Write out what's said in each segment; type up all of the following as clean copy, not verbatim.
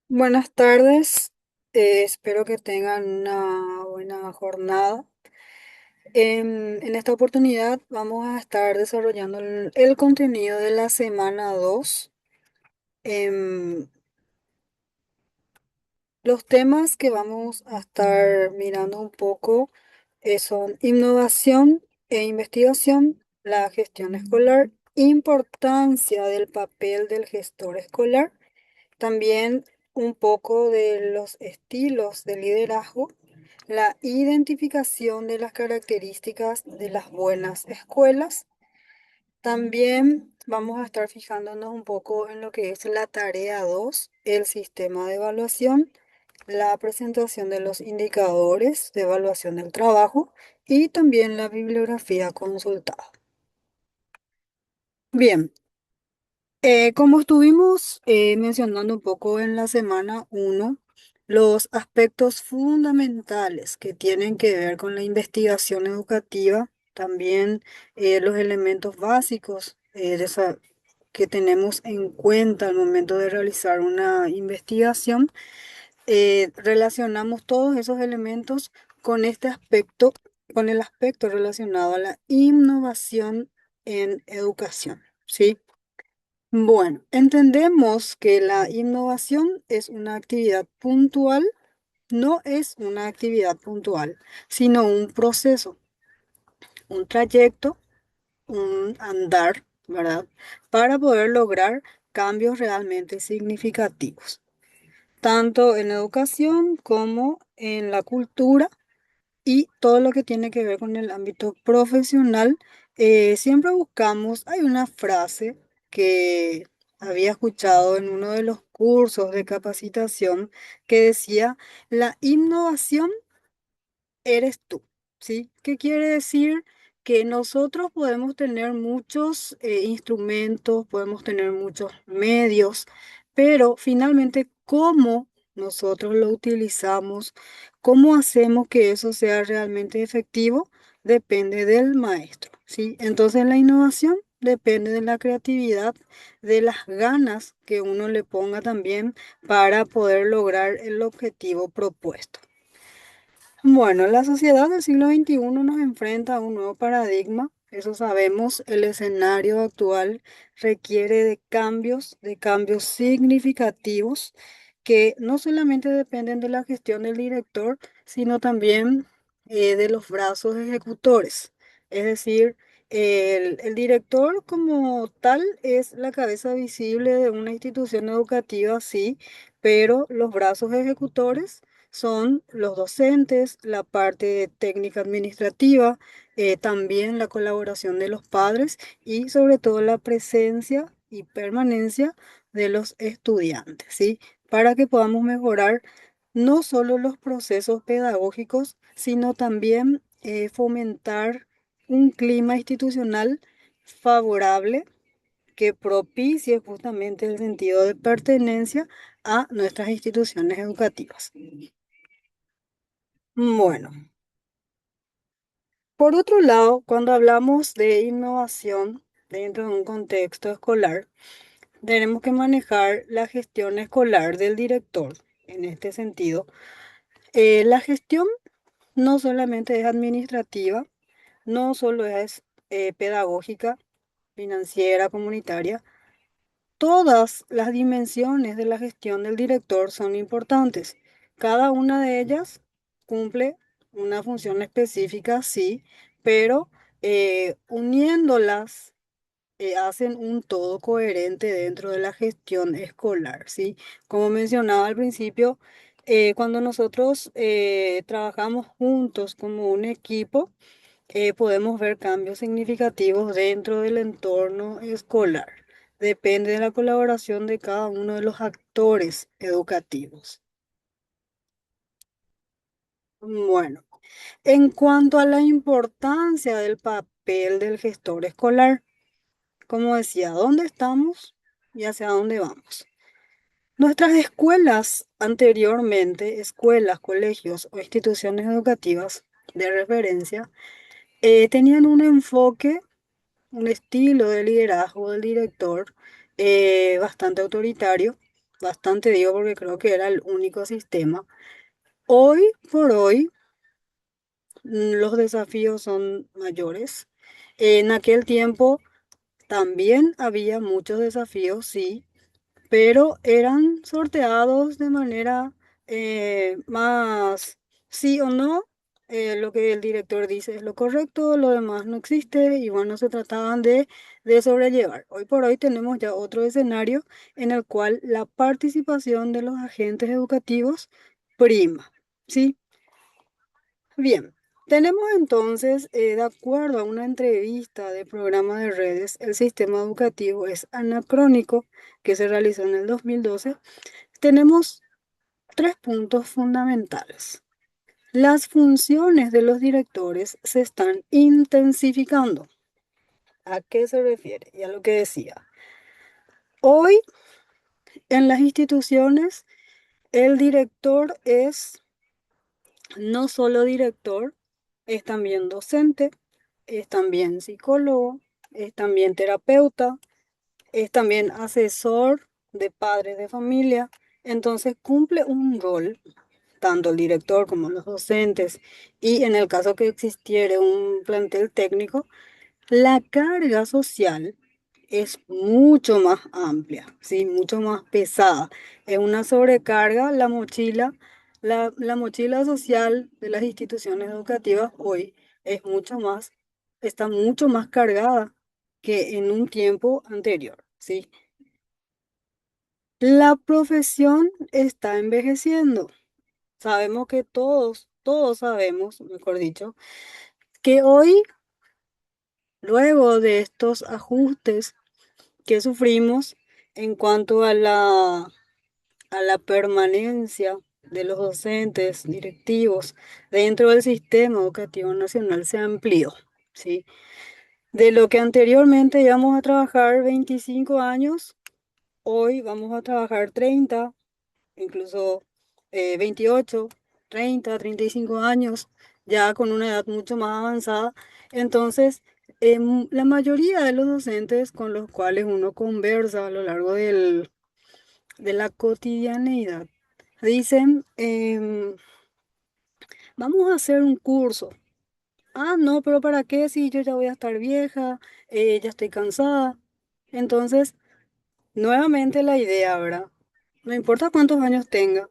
Buenas tardes, espero que tengan una buena jornada. En esta oportunidad vamos a estar desarrollando el contenido de la semana 2. Em, los temas que vamos a estar mirando un poco son innovación e investigación, la gestión escolar, importancia del papel del gestor escolar. También un poco de los estilos de liderazgo, la identificación de las características de las buenas escuelas. También vamos a estar fijándonos un poco en lo que es la tarea 2, el sistema de evaluación, la presentación de los indicadores de evaluación del trabajo y también la bibliografía consultada. Bien. Como estuvimos mencionando un poco en la semana uno, los aspectos fundamentales que tienen que ver con la investigación educativa, también los elementos básicos que tenemos en cuenta al momento de realizar una investigación, relacionamos todos esos elementos con este aspecto, con el aspecto relacionado a la innovación en educación, ¿sí? Bueno, entendemos que la innovación es una actividad puntual, no es una actividad puntual, sino un proceso, un trayecto, un andar, ¿verdad? Para poder lograr cambios realmente significativos, tanto en educación como en la cultura y todo lo que tiene que ver con el ámbito profesional. Siempre buscamos, hay una frase que había escuchado en uno de los cursos de capacitación que decía, la innovación eres tú, ¿sí? ¿Qué quiere decir? Que nosotros podemos tener muchos instrumentos, podemos tener muchos medios, pero finalmente cómo nosotros lo utilizamos, cómo hacemos que eso sea realmente efectivo, depende del maestro, ¿sí? Entonces la innovación depende de la creatividad, de las ganas que uno le ponga también para poder lograr el objetivo propuesto. Bueno, la sociedad del siglo XXI nos enfrenta a un nuevo paradigma. Eso sabemos, el escenario actual requiere de cambios significativos que no solamente dependen de la gestión del director, sino también de los brazos ejecutores. Es decir, el director como tal es la cabeza visible de una institución educativa, sí, pero los brazos ejecutores son los docentes, la parte técnica administrativa, también la colaboración de los padres y sobre todo la presencia y permanencia de los estudiantes, ¿sí? Para que podamos mejorar no solo los procesos pedagógicos, sino también fomentar un clima institucional favorable que propicie justamente el sentido de pertenencia a nuestras instituciones educativas. Bueno, por otro lado, cuando hablamos de innovación dentro de un contexto escolar, tenemos que manejar la gestión escolar del director. En este sentido, la gestión no solamente es administrativa, no solo es pedagógica, financiera, comunitaria. Todas las dimensiones de la gestión del director son importantes. Cada una de ellas cumple una función específica, sí, pero uniéndolas hacen un todo coherente dentro de la gestión escolar, ¿sí? Como mencionaba al principio, cuando nosotros trabajamos juntos como un equipo, podemos ver cambios significativos dentro del entorno escolar. Depende de la colaboración de cada uno de los actores educativos. Bueno, en cuanto a la importancia del papel del gestor escolar, como decía, ¿dónde estamos y hacia dónde vamos? Nuestras escuelas anteriormente, escuelas, colegios o instituciones educativas de referencia, tenían un enfoque, un estilo de liderazgo del director bastante autoritario, bastante digo porque creo que era el único sistema. Hoy por hoy, los desafíos son mayores. En aquel tiempo también había muchos desafíos, sí, pero eran sorteados de manera más sí o no. Lo que el director dice es lo correcto, lo demás no existe y bueno, se trataban de sobrellevar. Hoy por hoy tenemos ya otro escenario en el cual la participación de los agentes educativos prima, ¿sí? Bien. Tenemos entonces, de acuerdo a una entrevista de programa de redes, el sistema educativo es anacrónico que se realizó en el 2012. Tenemos tres puntos fundamentales. Las funciones de los directores se están intensificando. ¿A qué se refiere? Y a lo que decía. Hoy en las instituciones el director es no solo director, es también docente, es también psicólogo, es también terapeuta, es también asesor de padres de familia. Entonces cumple un rol tanto el director como los docentes, y en el caso que existiera un plantel técnico, la carga social es mucho más amplia, ¿sí? Mucho más pesada. Es una sobrecarga, la mochila social de las instituciones educativas hoy es mucho más, está mucho más cargada que en un tiempo anterior, ¿sí? La profesión está envejeciendo. Sabemos que todos sabemos, mejor dicho, que hoy, luego de estos ajustes que sufrimos en cuanto a la permanencia de los docentes directivos dentro del sistema educativo nacional, se amplió, ¿sí? De lo que anteriormente íbamos a trabajar 25 años, hoy vamos a trabajar 30, incluso 28, 30, 35 años, ya con una edad mucho más avanzada. Entonces, la mayoría de los docentes con los cuales uno conversa a lo largo de la cotidianeidad dicen, vamos a hacer un curso. Ah, no, pero ¿para qué si yo ya voy a estar vieja, ya estoy cansada? Entonces, nuevamente la idea, ¿verdad? No importa cuántos años tenga,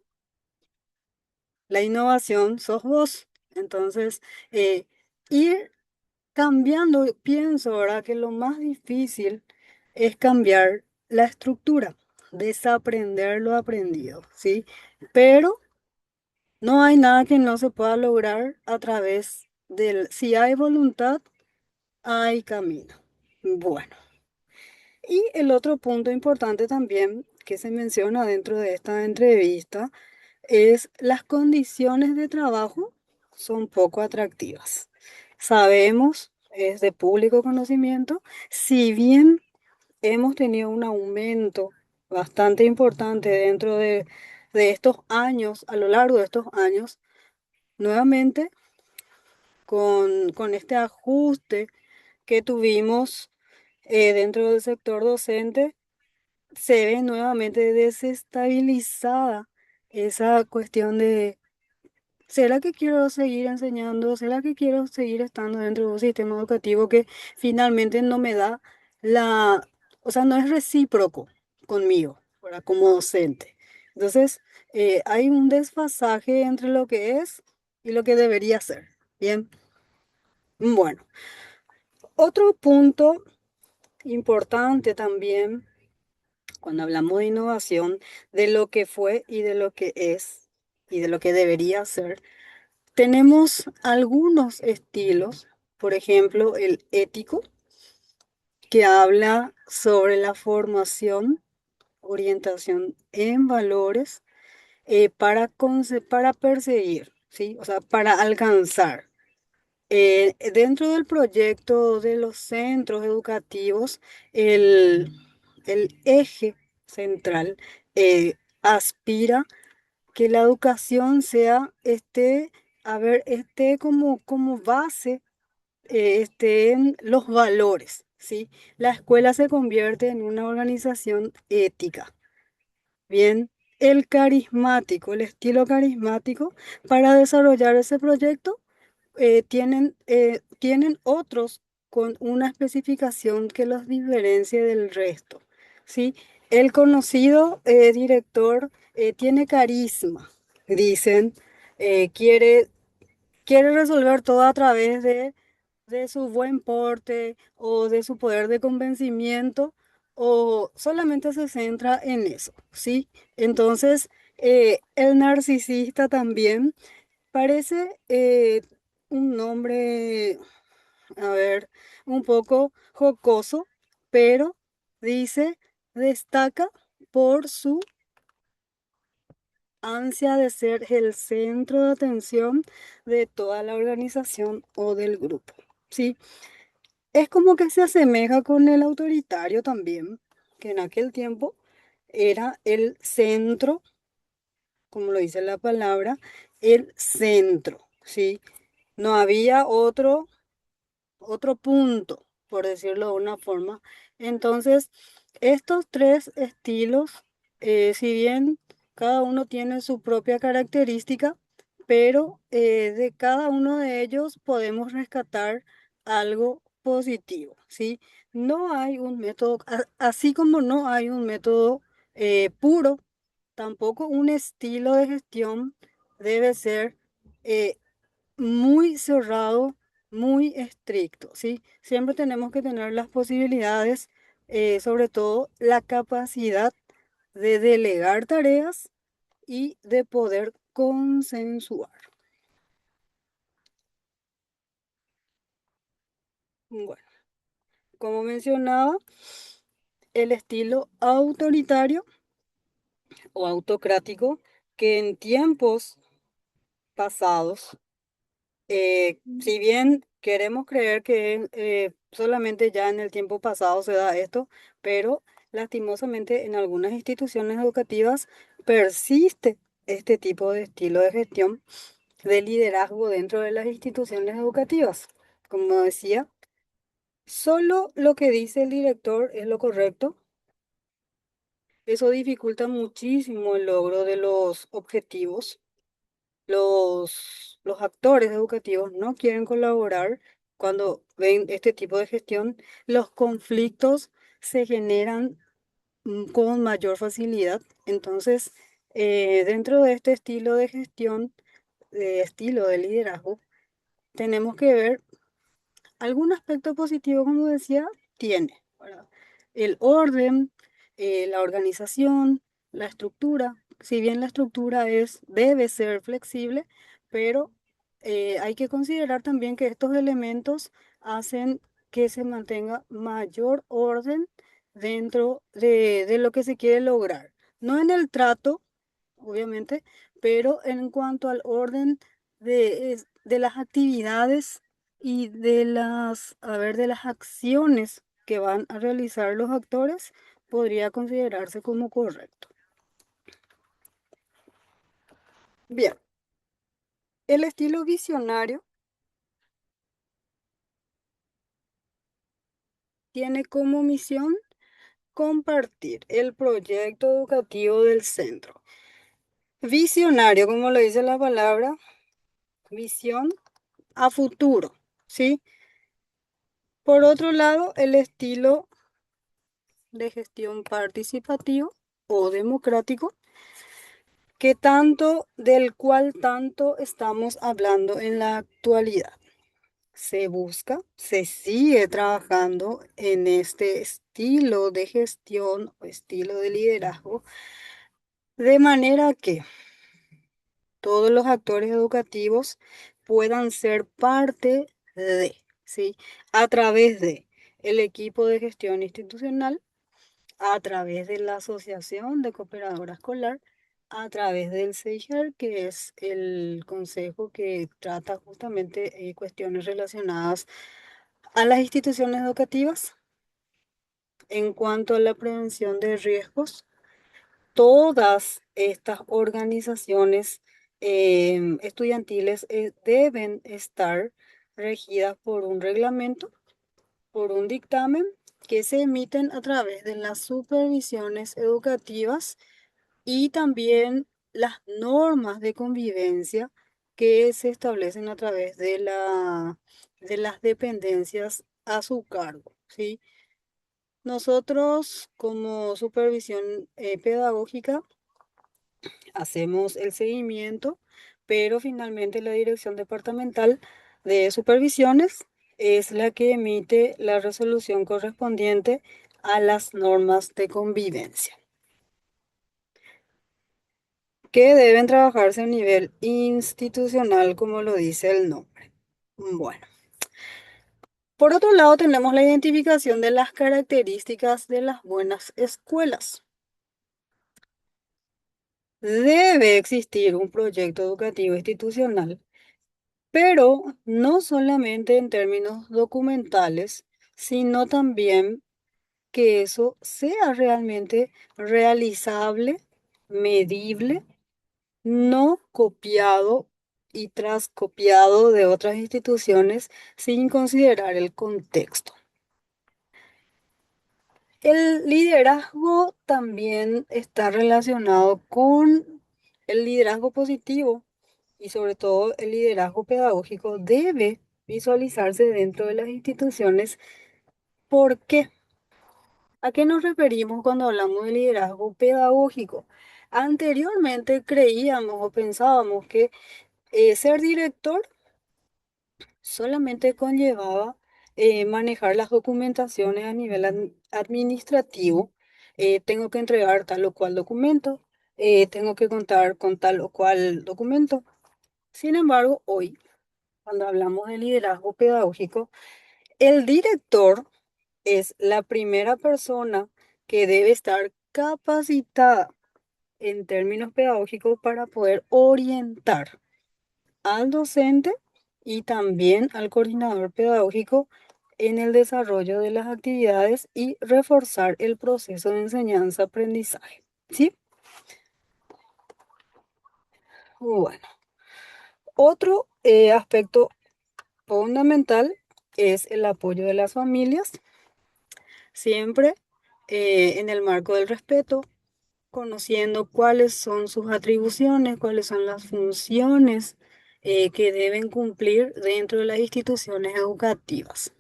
la innovación sos vos. Entonces, eh, ir cambiando, pienso ahora que lo más difícil es cambiar la estructura, desaprender lo aprendido, ¿sí? Pero no hay nada que no se pueda lograr a través del, si hay voluntad, hay camino. Bueno, y el otro punto importante también que se menciona dentro de esta entrevista es las condiciones de trabajo son poco atractivas. Sabemos, es de público conocimiento, si bien hemos tenido un aumento bastante importante dentro de estos años, a lo largo de estos años, nuevamente con este ajuste que tuvimos dentro del sector docente, se ve nuevamente desestabilizada esa cuestión de, ¿será que quiero seguir enseñando? ¿Será que quiero seguir estando dentro de un sistema educativo que finalmente no me da la, o sea, no es recíproco conmigo, ¿verdad? Como docente. Entonces, hay un desfasaje entre lo que es y lo que debería ser. Bien, bueno, otro punto importante también cuando hablamos de innovación, de lo que fue y de lo que es y de lo que debería ser. Tenemos algunos estilos, por ejemplo, el ético, que habla sobre la formación, orientación en valores para perseguir, ¿sí? O sea, para alcanzar. Dentro del proyecto de los centros educativos, el, el eje central aspira que la educación sea, esté como base, estén los valores, ¿sí? La escuela se convierte en una organización ética. Bien, el estilo carismático para desarrollar ese proyecto tienen otros con una especificación que los diferencie del resto, ¿sí? El conocido director tiene carisma, dicen, quiere resolver todo a través de su buen porte o de su poder de convencimiento o solamente se centra en eso, ¿sí? Entonces, el narcisista también parece un nombre, a ver, un poco jocoso, pero dice, destaca por su ansia de ser el centro de atención de toda la organización o del grupo. Sí, es como que se asemeja con el autoritario también, que en aquel tiempo era el centro, como lo dice la palabra, el centro, ¿sí? No había otro punto, por decirlo de una forma. Entonces, estos tres estilos, si bien cada uno tiene su propia característica, pero de cada uno de ellos podemos rescatar algo positivo, ¿sí? No hay un método, así como no hay un método puro, tampoco un estilo de gestión debe ser eh, muy cerrado, muy estricto, ¿sí? Siempre tenemos que tener las posibilidades, sobre todo la capacidad de delegar tareas y de poder consensuar. Bueno, como mencionaba, el estilo autoritario o autocrático que en tiempos pasados, si bien queremos creer que solamente ya en el tiempo pasado se da esto, pero lastimosamente en algunas instituciones educativas persiste este tipo de estilo de gestión de liderazgo dentro de las instituciones educativas. Como decía, solo lo que dice el director es lo correcto. Eso dificulta muchísimo el logro de los objetivos. Los actores educativos no quieren colaborar cuando ven este tipo de gestión. Los conflictos se generan con mayor facilidad. Entonces, dentro de este estilo de gestión, de estilo de liderazgo, tenemos que ver algún aspecto positivo, como decía, tiene, ¿verdad? El orden, la organización, la estructura. Si bien la estructura debe ser flexible, pero hay que considerar también que estos elementos hacen que se mantenga mayor orden dentro de lo que se quiere lograr. No en el trato, obviamente, pero en cuanto al orden de las actividades y de las acciones que van a realizar los actores, podría considerarse como correcto. Bien, el estilo visionario tiene como misión compartir el proyecto educativo del centro. Visionario, como lo dice la palabra, visión a futuro, ¿sí? Por otro lado, el estilo de gestión participativo o democrático del cual tanto estamos hablando en la actualidad. Se sigue trabajando en este estilo de gestión o estilo de liderazgo, de manera que todos los actores educativos puedan ser parte ¿sí? A través de el equipo de gestión institucional, a través de la Asociación de Cooperadora Escolar, a través del CEIGER, que es el consejo que trata justamente cuestiones relacionadas a las instituciones educativas. En cuanto a la prevención de riesgos, todas estas organizaciones estudiantiles deben estar regidas por un reglamento, por un dictamen que se emiten a través de las supervisiones educativas y también las normas de convivencia que se establecen a través de las dependencias a su cargo, ¿sí? Nosotros, como supervisión pedagógica, hacemos el seguimiento, pero finalmente la dirección departamental de supervisiones es la que emite la resolución correspondiente a las normas de convivencia, que deben trabajarse a nivel institucional, como lo dice el nombre. Bueno, por otro lado tenemos la identificación de las características de las buenas escuelas. Debe existir un proyecto educativo institucional, pero no solamente en términos documentales, sino también que eso sea realmente realizable, medible, no copiado y trascopiado de otras instituciones sin considerar el contexto. El liderazgo también está relacionado con el liderazgo positivo y sobre todo el liderazgo pedagógico debe visualizarse dentro de las instituciones. ¿Por qué? ¿A qué nos referimos cuando hablamos de liderazgo pedagógico? Anteriormente creíamos o pensábamos que ser director solamente conllevaba manejar las documentaciones a nivel administrativo. Tengo que entregar tal o cual documento, tengo que contar con tal o cual documento. Sin embargo, hoy, cuando hablamos de liderazgo pedagógico, el director es la primera persona que debe estar capacitada en términos pedagógicos para poder orientar al docente y también al coordinador pedagógico en el desarrollo de las actividades y reforzar el proceso de enseñanza-aprendizaje. ¿Sí? Bueno, otro aspecto fundamental es el apoyo de las familias, siempre en el marco del respeto, conociendo cuáles son sus atribuciones, cuáles son las funciones que deben cumplir dentro de las instituciones educativas.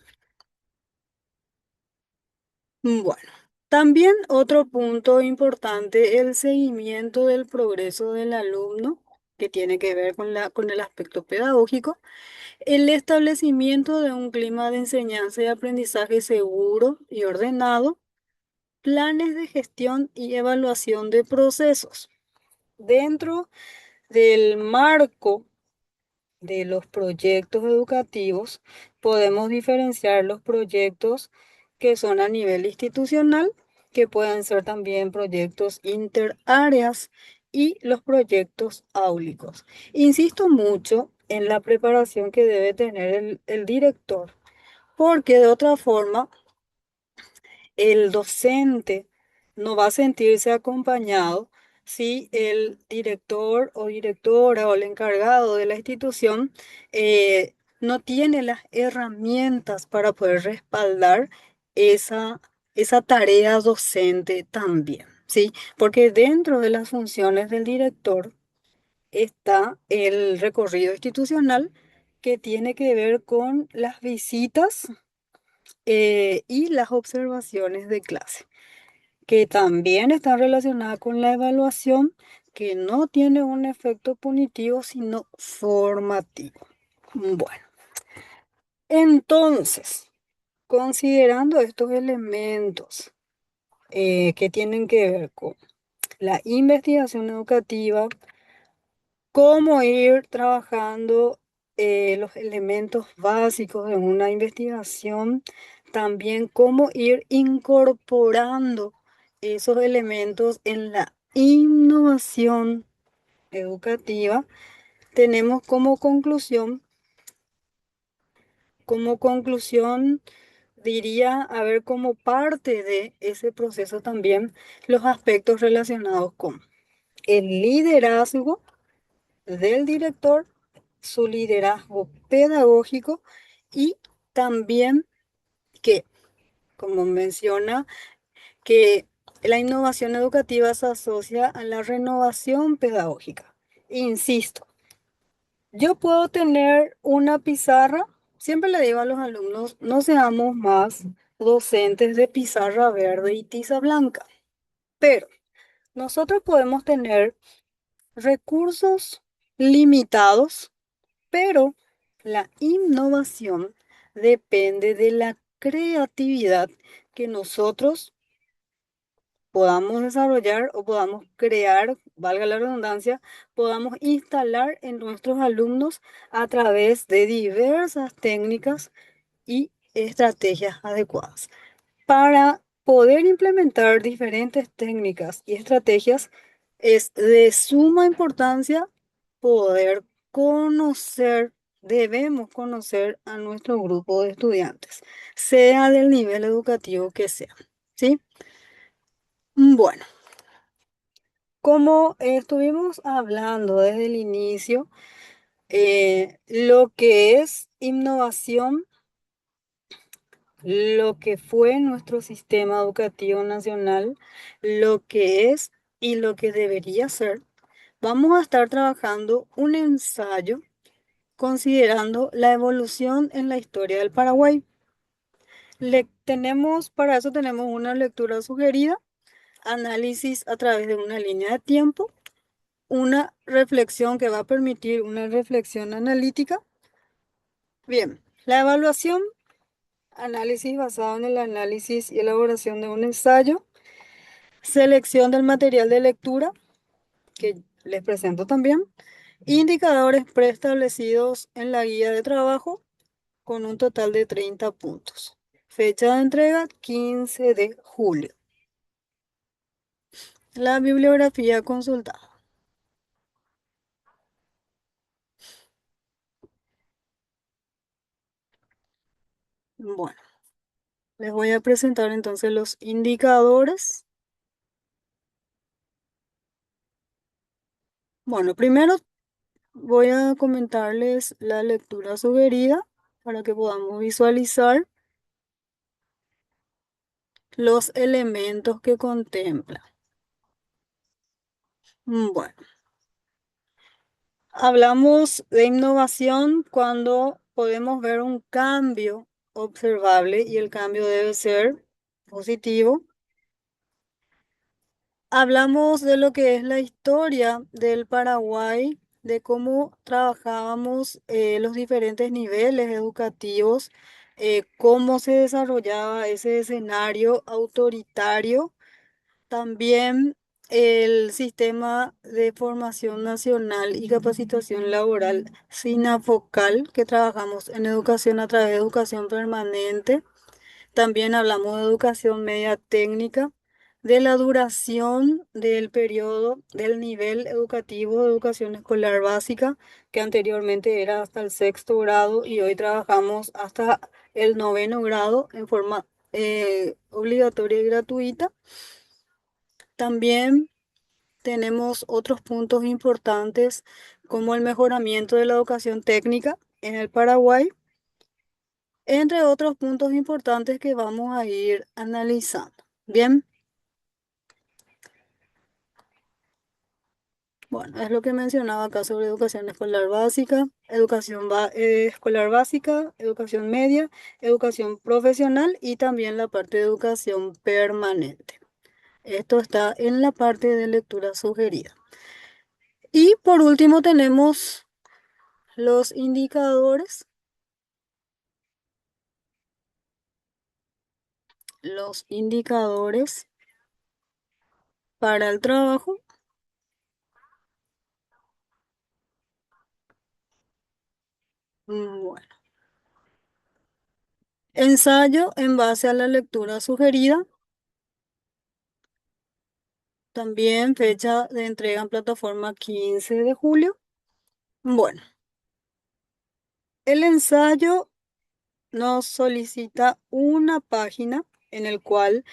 Bueno, también otro punto importante, el seguimiento del progreso del alumno, que tiene que ver con el aspecto pedagógico, el establecimiento de un clima de enseñanza y aprendizaje seguro y ordenado, planes de gestión y evaluación de procesos. Dentro del marco de los proyectos educativos, podemos diferenciar los proyectos que son a nivel institucional, que pueden ser también proyectos interáreas y los proyectos áulicos. Insisto mucho en la preparación que debe tener el director, porque de otra forma el docente no va a sentirse acompañado si el director o directora o el encargado de la institución no tiene las herramientas para poder respaldar esa, esa tarea docente también, ¿sí? Porque dentro de las funciones del director está el recorrido institucional que tiene que ver con las visitas y las observaciones de clase, que también están relacionadas con la evaluación, que no tiene un efecto punitivo, sino formativo. Bueno, entonces, considerando estos elementos que tienen que ver con la investigación educativa, cómo ir trabajando los elementos básicos de una investigación, también cómo ir incorporando esos elementos en la innovación educativa. Tenemos como conclusión, diría, a ver como parte de ese proceso también los aspectos relacionados con el liderazgo del director, su liderazgo pedagógico y también que, como menciona, que La innovación educativa se asocia a la renovación pedagógica. Insisto, yo puedo tener una pizarra, siempre le digo a los alumnos, no seamos más docentes de pizarra verde y tiza blanca, pero nosotros podemos tener recursos limitados, pero la innovación depende de la creatividad que nosotros podamos desarrollar o podamos crear, valga la redundancia, podamos instalar en nuestros alumnos a través de diversas técnicas y estrategias adecuadas. Para poder implementar diferentes técnicas y estrategias, es de suma importancia poder conocer, debemos conocer a nuestro grupo de estudiantes, sea del nivel educativo que sea, ¿sí? Bueno, como estuvimos hablando desde el inicio, lo que es innovación, lo que fue nuestro sistema educativo nacional, lo que es y lo que debería ser, vamos a estar trabajando un ensayo considerando la evolución en la historia del Paraguay. Para eso tenemos una lectura sugerida, análisis a través de una línea de tiempo, una reflexión que va a permitir una reflexión analítica. Bien, la evaluación, análisis basado en el análisis y elaboración de un ensayo, selección del material de lectura, que les presento también, indicadores preestablecidos en la guía de trabajo con un total de 30 puntos. Fecha de entrega 15 de julio. La bibliografía consultada. Bueno, les voy a presentar entonces los indicadores. Bueno, primero voy a comentarles la lectura sugerida para que podamos visualizar los elementos que contempla. Bueno, hablamos de innovación cuando podemos ver un cambio observable y el cambio debe ser positivo. Hablamos de lo que es la historia del Paraguay, de cómo trabajábamos los diferentes niveles educativos, cómo se desarrollaba ese escenario autoritario. También el sistema de formación nacional y capacitación laboral SINAFOCAL, que trabajamos en educación a través de educación permanente. También hablamos de educación media técnica, de la duración del periodo del nivel educativo de educación escolar básica, que anteriormente era hasta el sexto grado y hoy trabajamos hasta el noveno grado en forma obligatoria y gratuita. También tenemos otros puntos importantes como el mejoramiento de la educación técnica en el Paraguay, entre otros puntos importantes que vamos a ir analizando. Bien, bueno, es lo que mencionaba acá sobre educación escolar básica, escolar básica, educación media, educación profesional y también la parte de educación permanente. Esto está en la parte de lectura sugerida. Y por último tenemos los indicadores. Los indicadores para el trabajo. Bueno, ensayo en base a la lectura sugerida. También fecha de entrega en plataforma 15 de julio. Bueno, el ensayo nos solicita una página en el cual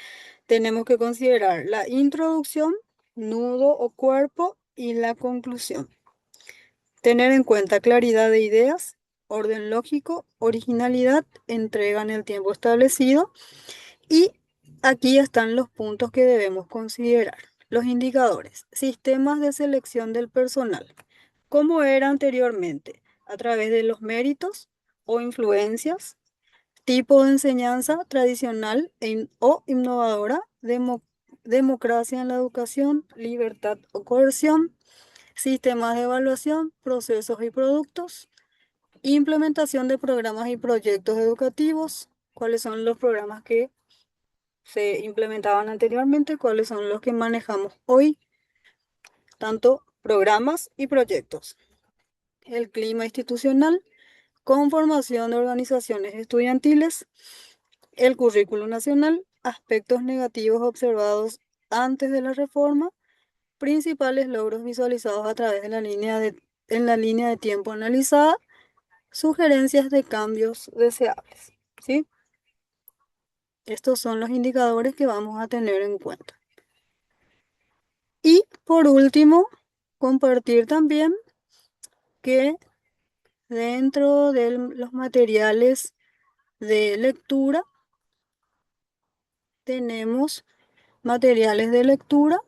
tenemos que considerar la introducción, nudo o cuerpo y la conclusión. Tener en cuenta claridad de ideas, orden lógico, originalidad, entrega en el tiempo establecido y Aquí están los puntos que debemos considerar. Los indicadores. Sistemas de selección del personal. ¿Cómo era anteriormente? A través de los méritos o influencias. Tipo de enseñanza tradicional o innovadora. Democracia en la educación. Libertad o coerción. Sistemas de evaluación, procesos y productos. Implementación de programas y proyectos educativos. ¿Cuáles son los programas que se implementaban anteriormente? ¿Cuáles son los que manejamos hoy? Tanto programas y proyectos. El clima institucional, conformación de organizaciones estudiantiles, el currículo nacional, aspectos negativos observados antes de la reforma, principales logros visualizados a través de en la línea de tiempo analizada, sugerencias de cambios deseables. ¿Sí? Estos son los indicadores que vamos a tener en cuenta. Y por último, compartir también que dentro de los materiales de lectura tenemos materiales de lectura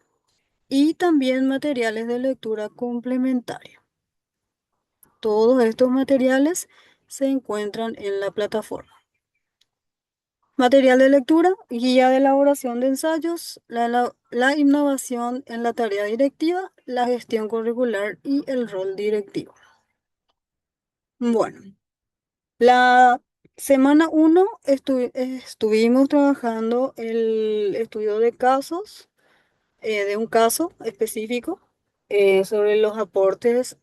y también materiales de lectura complementaria. Todos estos materiales se encuentran en la plataforma. Material de lectura, guía de elaboración de ensayos, la innovación en la tarea directiva, la gestión curricular y el rol directivo. Bueno, la semana 1 estuvimos trabajando el estudio de casos, de un caso específico, sobre los aportes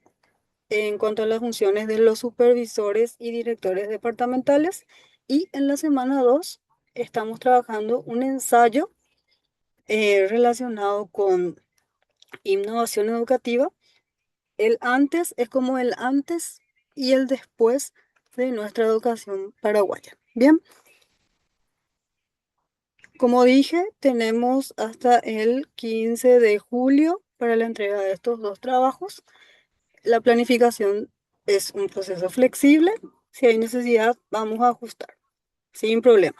en cuanto a las funciones de los supervisores y directores departamentales. Y en la semana 2 estamos trabajando un ensayo relacionado con innovación educativa. El antes es como el antes y el después de nuestra educación paraguaya. Bien, como dije, tenemos hasta el 15 de julio para la entrega de estos dos trabajos. La planificación es un proceso flexible. Si hay necesidad, vamos a ajustar, sin problema.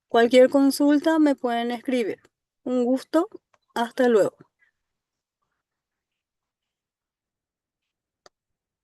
Cualquier consulta me pueden escribir. Un gusto. Hasta luego.